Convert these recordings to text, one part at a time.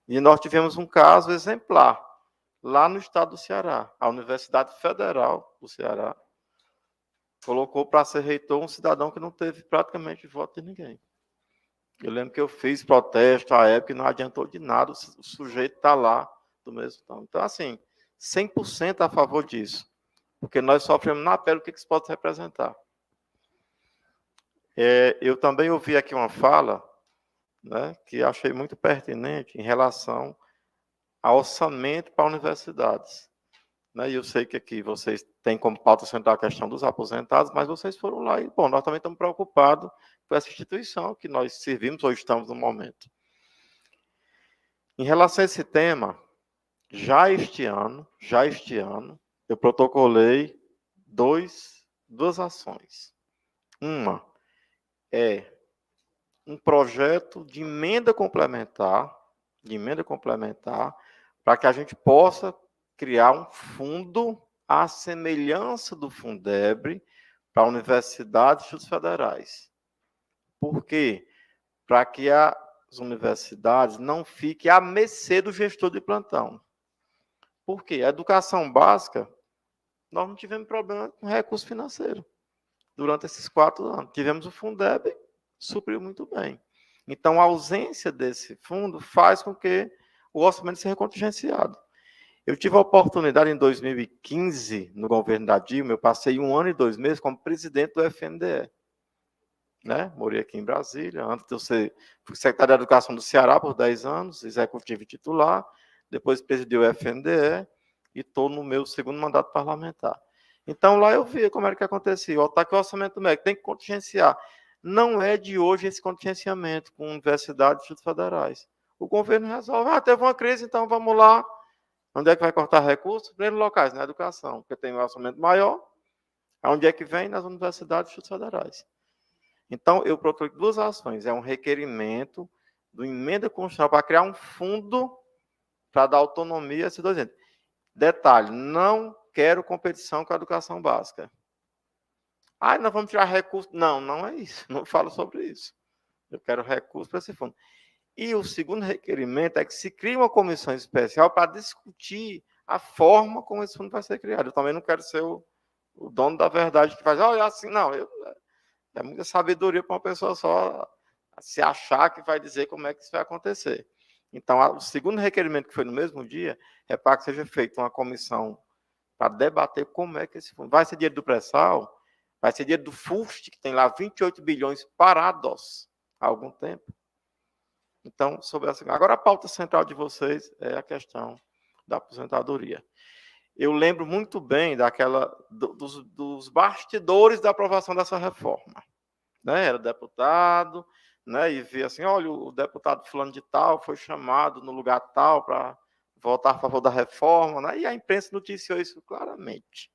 E nós tivemos um caso exemplar, lá no estado do Ceará. A Universidade Federal do Ceará colocou para ser reitor um cidadão que não teve praticamente voto de ninguém. Eu lembro que eu fiz protesto à época e não adiantou de nada, o sujeito está lá do mesmo tom. Então, assim, 100% a favor disso, porque nós sofremos na pele o que isso pode representar. Eu também ouvi aqui uma fala, né, que achei muito pertinente em relação ao orçamento para universidades. Né, e eu sei que aqui vocês têm como pauta central a questão dos aposentados, mas vocês foram lá e, bom, nós também estamos preocupados com essa instituição que nós servimos ou estamos no momento. Em relação a esse tema, já este ano, eu protocolei duas ações. Uma é um projeto de emenda complementar, para que a gente possa criar um fundo à semelhança do Fundeb para universidades e institutos federais. Por quê? Para que as universidades não fiquem à mercê do gestor de plantão. Por quê? A educação básica, nós não tivemos problema com recurso financeiro durante esses 4 anos. Tivemos o Fundeb, supriu muito bem. Então, a ausência desse fundo faz com que o orçamento seja contingenciado. Eu tive a oportunidade em 2015, no governo da Dilma, eu passei 1 ano e 2 meses como presidente do FNDE. Né? Morei aqui em Brasília, antes de eu ser secretário de Educação do Ceará por 10 anos, executivo e titular, depois presidi o FNDE e estou no meu 2º mandato parlamentar. Então, lá eu via como era que acontecia. O orçamento médico tem que contingenciar. Não é de hoje esse contingenciamento com universidades e institutos federais. O governo resolve, teve uma crise, então vamos lá. Onde é que vai cortar recursos? Primeiro locais, na educação, porque tem um orçamento maior. Onde é que vem? Nas universidades e institutos federais. Então, eu protocolei 2 ações. É um requerimento do emenda constitucional para criar um fundo para dar autonomia a esses 2 entes. Detalhe, não quero competição com a educação básica. Nós vamos tirar recursos. Não, não é isso. Não falo sobre isso. Eu quero recursos para esse fundo. E o segundo requerimento é que se crie uma comissão especial para discutir a forma como esse fundo vai ser criado. Eu também não quero ser o dono da verdade que faz, assim, não, é muita sabedoria para uma pessoa só se achar que vai dizer como é que isso vai acontecer. Então, o segundo requerimento, que foi no mesmo dia, é para que seja feita uma comissão para debater como é que esse fundo... Vai ser dinheiro do pré-sal, vai ser dinheiro do FUST, que tem lá 28 bilhões parados há algum tempo. Então, sobre essa... Agora, a pauta central de vocês é a questão da aposentadoria. Eu lembro muito bem dos bastidores da aprovação dessa reforma. Né? Era deputado, né? E via assim, olha, o deputado fulano de tal foi chamado no lugar tal para votar a favor da reforma, né? E a imprensa noticiou isso claramente.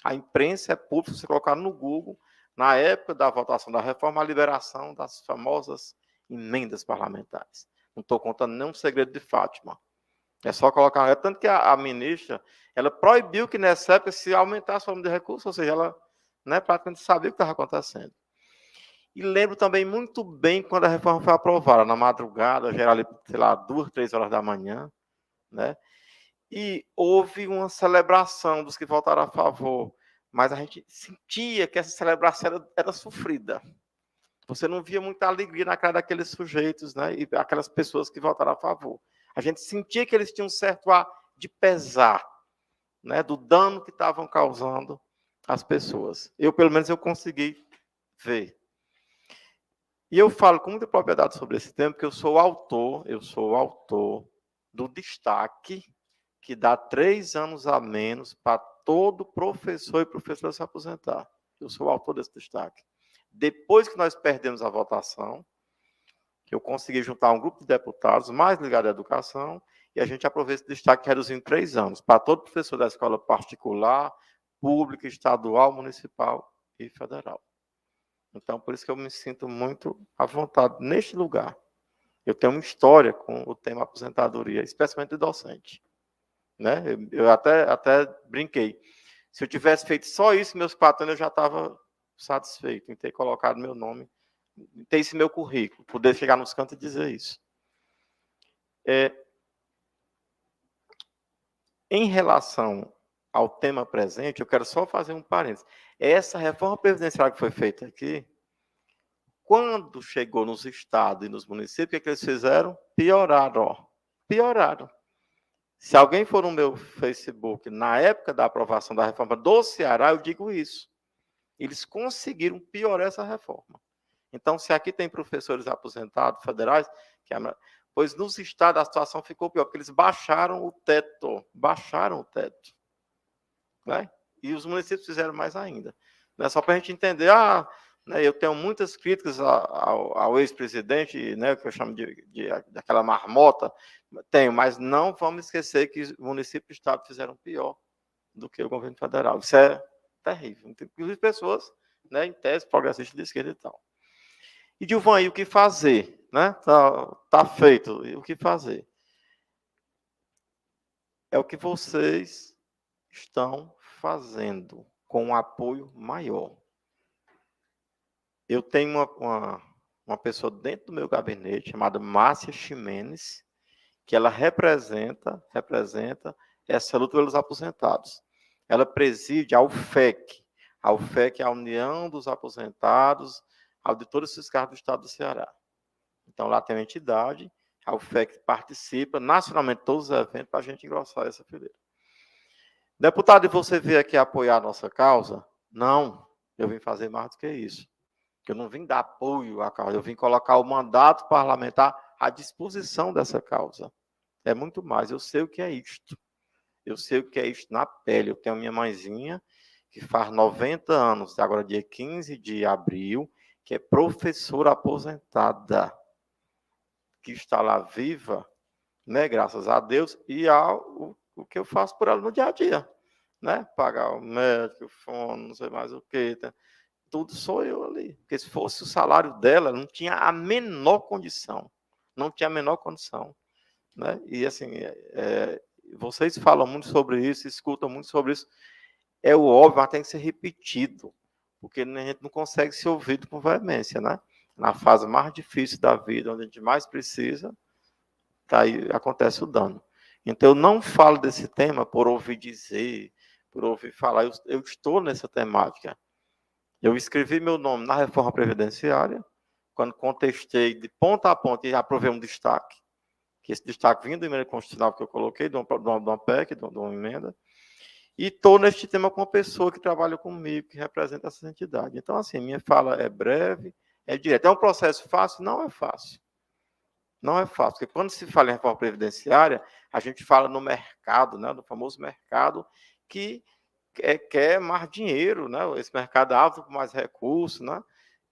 A imprensa é pública, se você colocar no Google, na época da votação da reforma, a liberação das famosas emendas parlamentares. Não estou contando nenhum segredo de Fátima. É só colocar... Tanto que a ministra, ela proibiu que nessa época se aumentasse o número de recursos, ou seja, ela, né, praticamente sabia o que estava acontecendo. E lembro também muito bem quando a reforma foi aprovada, na madrugada, já era ali, sei lá, 2, 3 horas da manhã, né? E houve uma celebração dos que votaram a favor, mas a gente sentia que essa celebração era sofrida. Você não via muita alegria na cara daqueles sujeitos, né? E aquelas pessoas que votaram a favor. A gente sentia que eles tinham um certo ar de pesar, né? Do dano que estavam causando às pessoas. Pelo menos, eu consegui ver. E eu falo com muita propriedade sobre esse tema, porque eu sou o autor do destaque que dá 3 anos a menos para todo professor e professora se aposentar. Eu sou o autor desse destaque. Depois que nós perdemos a votação, eu consegui juntar um grupo de deputados mais ligado à educação, e a gente aproveitou esse destaque reduzindo 3 anos, para todo professor da escola particular, pública, estadual, municipal e federal. Então, por isso que eu me sinto muito à vontade neste lugar. Eu tenho uma história com o tema aposentadoria, especialmente de docente. Né? Eu até brinquei. Se eu tivesse feito só isso, meus 4 anos, eu já estava satisfeito em ter colocado meu nome, em ter esse meu currículo, poder chegar nos cantos e dizer isso. Em relação ao tema presente, eu quero só fazer um parênteses. Essa reforma previdenciária que foi feita aqui, quando chegou nos estados e nos municípios, o que eles fizeram? Pioraram. Pioraram. Se alguém for no meu Facebook, na época da aprovação da reforma do Ceará, eu digo isso. Eles conseguiram piorar essa reforma. Então, se aqui tem professores aposentados federais, pois nos estados a situação ficou pior, porque eles baixaram o teto. Baixaram o teto. Né? E os municípios fizeram mais ainda. Né? Só para a gente entender, né, eu tenho muitas críticas ao ex-presidente, né, que eu chamo daquela marmota, tenho, mas não vamos esquecer que o município e o estado fizeram pior do que o governo federal. Isso é terrível. Inclusive pessoas, né, em tese, progressistas de esquerda e tal. E, Dilvan, e o que fazer? Né? Tá feito. E o que fazer? É o que vocês estão fazendo com um apoio maior. Eu tenho uma pessoa dentro do meu gabinete chamada Márcia Ximenes, que ela representa essa luta pelos aposentados. Ela preside a UFEC. A UFEC é a União dos Aposentados, Auditores Fiscais do Estado do Ceará. Então, lá tem uma entidade, a UFEC participa nacionalmente de todos os eventos para a gente engrossar essa fileira. Deputado, e você veio aqui apoiar a nossa causa? Não, eu vim fazer mais do que isso. Eu não vim dar apoio à causa, eu vim colocar o mandato parlamentar à disposição dessa causa. É muito mais, eu sei o que é isto. Eu sei o que é isto na pele. Eu tenho minha mãezinha, que faz 90 anos, agora dia 15 de abril, que é professora aposentada, que está lá viva, né, graças a Deus, e o que eu faço por ela no dia a dia. Né? Pagar o médico, o fono, não sei mais o que. Tudo sou eu ali. Porque se fosse o salário dela, não tinha a menor condição. Não tinha a menor condição. Né? E assim, vocês falam muito sobre isso, escutam muito sobre isso. É o óbvio, mas tem que ser repetido. Porque a gente não consegue ser ouvido com veemência, né? Na fase mais difícil da vida, onde a gente mais precisa, tá aí, acontece o dano. Então, eu não falo desse tema por ouvir dizer, por ouvir falar. Eu estou nessa temática. Eu escrevi meu nome na reforma previdenciária, quando contestei de ponta a ponta e aprovei um destaque, que esse destaque vindo do emenda constitucional que eu coloquei, de uma PEC, de uma emenda, e estou neste tema com uma pessoa que trabalha comigo, que representa essa entidade. Então, assim, minha fala é breve, é direta. É um processo fácil? Não é fácil. Não é fácil, porque quando se fala em reforma previdenciária, a gente fala no mercado, né, no famoso mercado, que quer mais dinheiro, né? Esse mercado alto com mais recursos, né?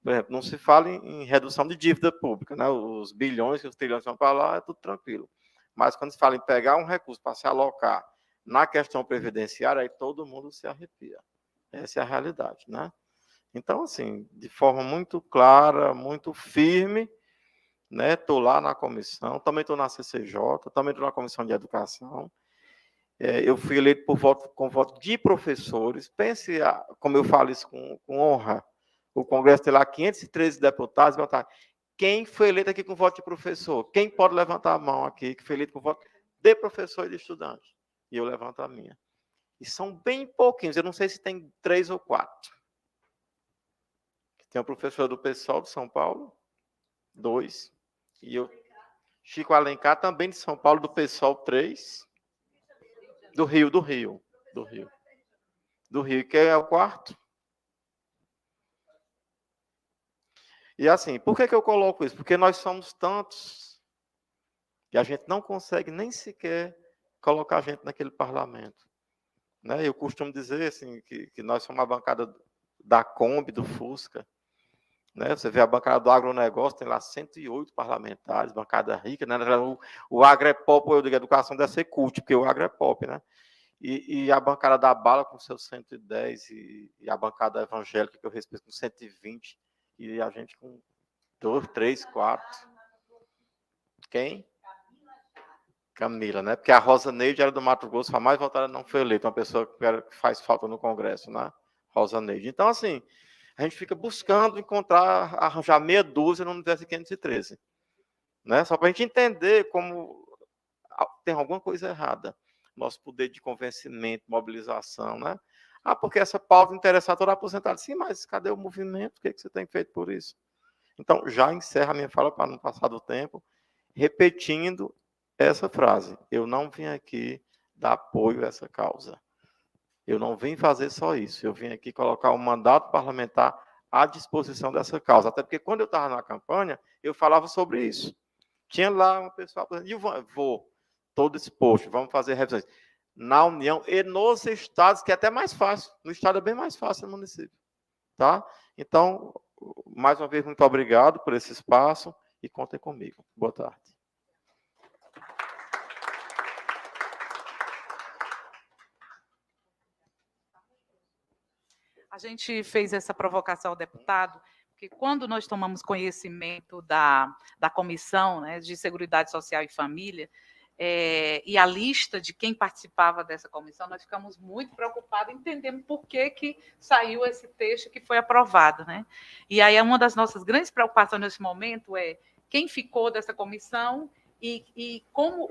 Por exemplo, não se fala em redução de dívida pública, né? Os bilhões e os trilhões vão para lá, é tudo tranquilo. Mas quando se fala em pegar um recurso para se alocar na questão previdenciária, aí todo mundo se arrepia. Essa é a realidade, né? Então, assim, de forma muito clara, muito firme, né? Estou lá na comissão, também estou na CCJ, também estou na comissão de educação. Eu fui eleito com voto de professores. Pense, como eu falo isso com honra, o Congresso tem lá 513 deputados. Quem foi eleito aqui com voto de professor? Quem pode levantar a mão aqui que foi eleito com voto de professor e de estudante? E eu levanto a minha. E são bem pouquinhos, eu não sei se tem 3 ou 4. Tem o professor do PSOL de São Paulo, 2. E eu, Chico Alencar, também de São Paulo, do PSOL, 3. Do Rio. Do Rio, que é o 4. E assim, por que eu coloco isso? Porque nós somos tantos que a gente não consegue nem sequer colocar a gente naquele parlamento. Né? Eu costumo dizer assim, que nós somos a bancada da Kombi, do Fusca. Né? Você vê a bancada do agronegócio, tem lá 108 parlamentares, bancada rica. Né? O agro é pop, eu digo, a educação deve ser cult, porque o agro é pop, né? E a bancada da bala com seus 110, e a bancada evangélica, que eu respeito, com 120, e a gente com 2, 3, 4. Quem? Camila, né? Porque a Rosa Neide era do Mato Grosso, a mais votada não foi eleita, uma pessoa que faz falta no Congresso, né? Rosa Neide. Então, assim, a gente fica buscando encontrar, arranjar meia dúzia no universo 513. Né? Só para a gente entender como tem alguma coisa errada. nosso poder de convencimento, mobilização, né? Ah, porque essa pauta interessa a toda a aposentada. Sim, mas cadê o movimento? O que você tem feito por isso? Então, já encerro a minha fala para não passar do tempo, repetindo essa frase. Eu não vim aqui dar apoio a essa causa. Eu não vim fazer só isso. Eu vim aqui colocar um mandato parlamentar à disposição dessa causa. Até porque quando eu estava na campanha, eu falava sobre isso. Tinha lá uma pessoa falando, estou disposto, vamos fazer revisões. Na União e nos estados, que é até mais fácil. No estado é bem mais fácil no município. Tá? Então, mais uma vez, muito obrigado por esse espaço e contem comigo. Boa tarde. A gente fez essa provocação ao deputado, porque quando nós tomamos conhecimento da Comissão, né, de Seguridade Social e Família, e a lista de quem participava dessa comissão, nós ficamos muito preocupados, entendendo por que saiu esse texto que foi aprovado. Né? E aí uma das nossas grandes preocupações nesse momento é quem ficou dessa comissão e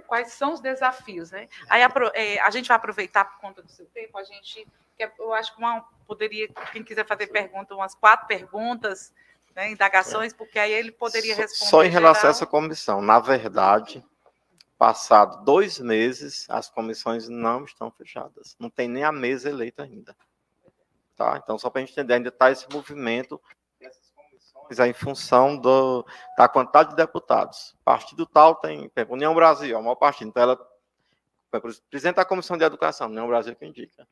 quais são os desafios. Né? Aí a gente vai aproveitar, por conta do seu tempo, eu acho que poderia, quem quiser fazer pergunta, umas 4 perguntas, né, indagações, porque aí ele poderia responder. Só em relação a essa comissão, na verdade, passado 2 meses, as comissões não estão fechadas. Não tem nem a mesa eleita ainda. Tá? Então, só para a gente entender, ainda está esse movimento dessas comissões em função da quantidade de deputados. Partido tal tem, por exemplo, União Brasil, é o maior partido. Então, ela, presidente da Comissão de Educação, União Brasil que indica.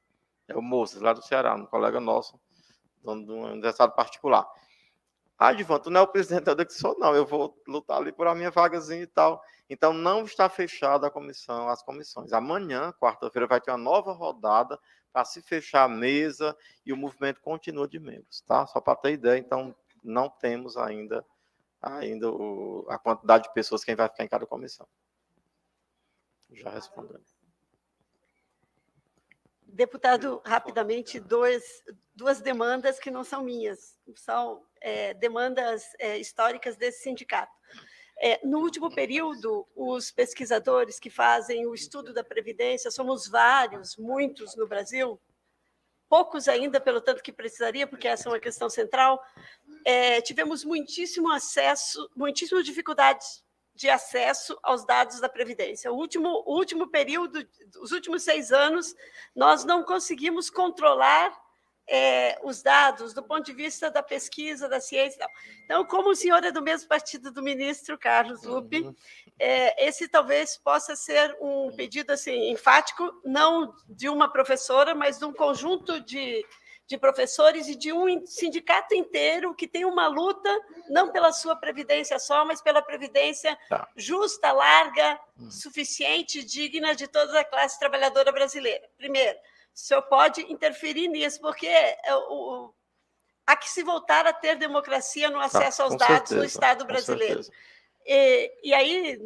É o Moças, lá do Ceará, um colega nosso, dono de uma universidade particular. Advan, tu não é o presidente da sou, não, eu vou lutar ali por a minha vagazinha e tal. Então, não está fechada as comissões. Amanhã, quarta-feira, vai ter uma nova rodada para se fechar a mesa e o movimento continua de membros, tá? Só para ter ideia, então, não temos ainda a quantidade de pessoas que vai ficar em cada comissão. Já respondendo. Deputado, rapidamente, duas demandas que não são minhas, são demandas históricas desse sindicato. No último período, os pesquisadores que fazem o estudo da Previdência, somos vários, muitos no Brasil, poucos ainda, pelo tanto que precisaria, porque essa é uma questão central, tivemos muitíssimas dificuldades de acesso aos dados da Previdência. O último período, os últimos 6 anos, nós não conseguimos controlar os dados do ponto de vista da pesquisa, da ciência e tal. Então, como o senhor é do mesmo partido do ministro Carlos Lupe, esse talvez possa ser um pedido assim, enfático, não de uma professora, mas de um conjunto de professores e de um sindicato inteiro que tem uma luta, não pela sua previdência só, mas pela previdência justa, larga, suficiente, digna de toda a classe trabalhadora brasileira. Primeiro, o senhor pode interferir nisso, porque há que se voltar a ter democracia no acesso aos dados no Estado brasileiro. E aí,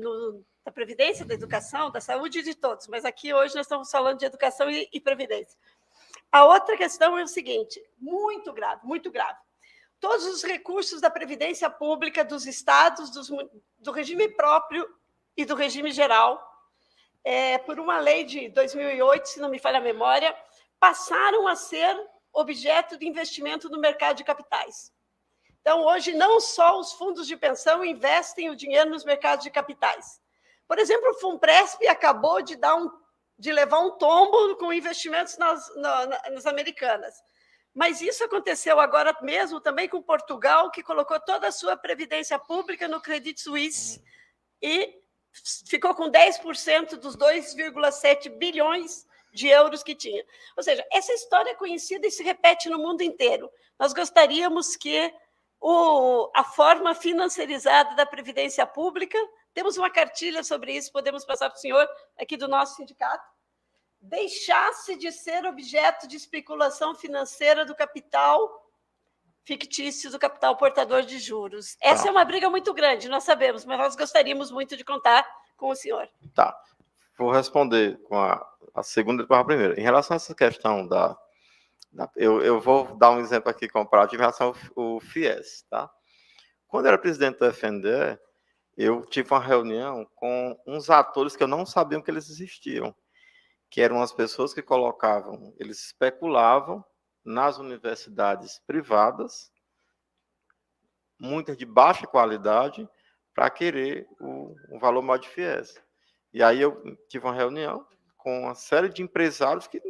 da previdência, da educação, da saúde de todos, mas aqui hoje nós estamos falando de educação e previdência. A outra questão é o seguinte, muito grave, muito grave. Todos os recursos da Previdência Pública dos estados, do regime próprio e do regime geral, por uma lei de 2008, se não me falha a memória, passaram a ser objeto de investimento no mercado de capitais. Então, hoje, não só os fundos de pensão investem o dinheiro nos mercados de capitais. Por exemplo, o Funpresp acabou de levar um tombo com investimentos nas americanas. Mas isso aconteceu agora mesmo também com Portugal, que colocou toda a sua previdência pública no Credit Suisse e ficou com 10% dos 2,7 bilhões de euros que tinha. Ou seja, essa história é conhecida e se repete no mundo inteiro. Nós gostaríamos que a forma financiarizada da previdência pública, temos uma cartilha sobre isso, podemos passar para o senhor aqui do nosso sindicato, deixasse de ser objeto de especulação financeira do capital fictício, do capital portador de juros. Essa é uma briga muito grande, nós sabemos, mas nós gostaríamos muito de contar com o senhor. Tá. Vou responder com a segunda e depois a primeira. Em relação a essa questão eu vou dar um exemplo aqui comparativo em relação ao FIES, tá? Quando eu era presidente do FNDE, eu tive uma reunião com uns atores que eu não sabia que eles existiam. que eram as pessoas que colocavam, eles especulavam nas universidades privadas, muitas de baixa qualidade, para querer um valor maior de FIES. E aí eu tive uma reunião com uma série de empresários que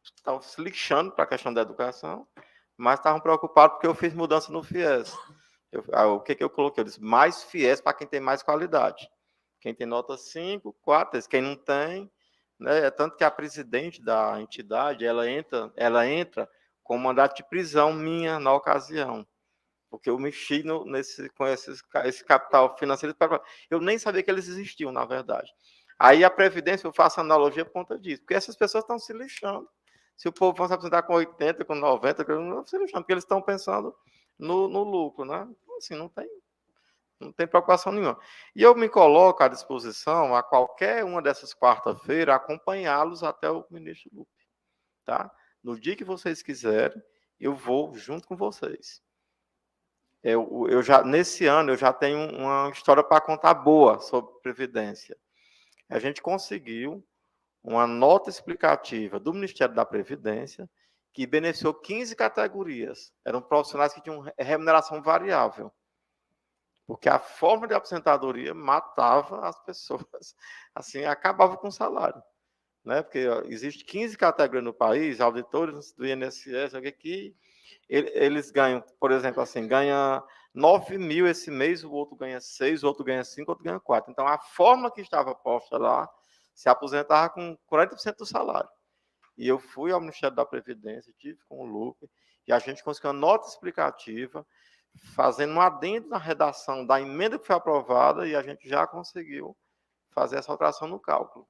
estavam se lixando para a questão da educação, mas estavam preocupados porque eu fiz mudança no FIES. O que eu coloquei? Eu disse, mais FIES para quem tem mais qualidade. Quem tem nota 5, 4, quem não tem, né? Tanto que a presidente da entidade, ela entra com mandato de prisão minha na ocasião, porque eu mexi com esse capital financeiro. Eu nem sabia que eles existiam, na verdade. Aí a Previdência, eu faço analogia por conta disso, porque essas pessoas estão se lixando. Se o povo vai se apresentar com 80, com 90, não se lixando, porque eles estão pensando no lucro, né? Então, assim, não tem preocupação nenhuma. E eu me coloco à disposição, a qualquer uma dessas quarta-feiras, acompanhá-los até o ministro Lupe. Tá? No dia que vocês quiserem, eu vou junto com vocês. Nesse ano, eu já tenho uma história para contar boa sobre Previdência. A gente conseguiu uma nota explicativa do Ministério da Previdência que beneficiou 15 categorias. Eram profissionais que tinham remuneração variável. Porque a forma de aposentadoria matava as pessoas, assim, acabava com o salário. Né? Porque existe 15 categorias no país, auditores do INSS, que eles ganham, por exemplo, assim, ganha 9 mil esse mês, o outro ganha 6, o outro ganha 5, o outro ganha 4. Então, a forma que estava posta lá, se aposentava com 40% do salário. E eu fui ao Ministério da Previdência, tive com o Lupe, e a gente conseguiu uma nota explicativa, fazendo um adendo na redação da emenda que foi aprovada, e a gente já conseguiu fazer essa alteração no cálculo.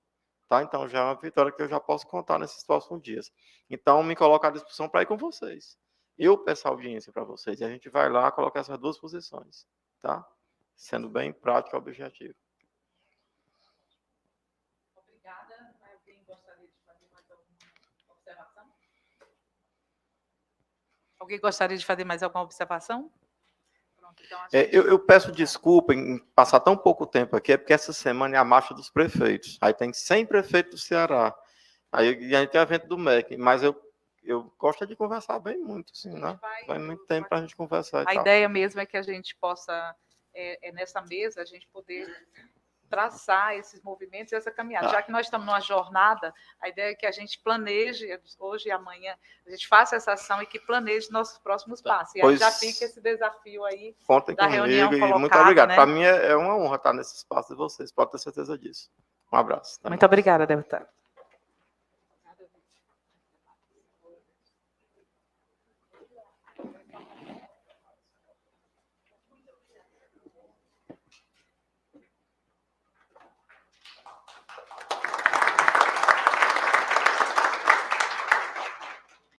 Tá? Então, já é uma vitória que eu já posso contar nesses próximos dias. Então, me coloco à disposição para ir com vocês. Eu peço audiência para vocês, e a gente vai lá colocar essas duas posições. Tá? Sendo bem prático e objetivo. Obrigada. Alguém gostaria de fazer mais alguma observação? Alguém gostaria de fazer mais alguma observação? Então, eu peço desculpa em passar tão pouco tempo aqui, é porque essa semana é a marcha dos prefeitos. Aí tem 100 prefeitos do Ceará. Aí a gente tem o evento do MEC, mas eu gosto de conversar bem muito, assim, né? Vai muito tempo para a gente conversar. A ideia mesmo é que a gente possa, nessa mesa, a gente poder traçar esses movimentos e essa caminhada. Já que nós estamos numa jornada, a ideia é que a gente planeje, hoje e amanhã, a gente faça essa ação e que planeje nossos próximos passos. E aí já fica esse desafio aí da reunião colocado. Muito obrigado. Né? Para mim é uma honra estar nesse espaço de vocês, pode ter certeza disso. Um abraço. Muito obrigada, deputado.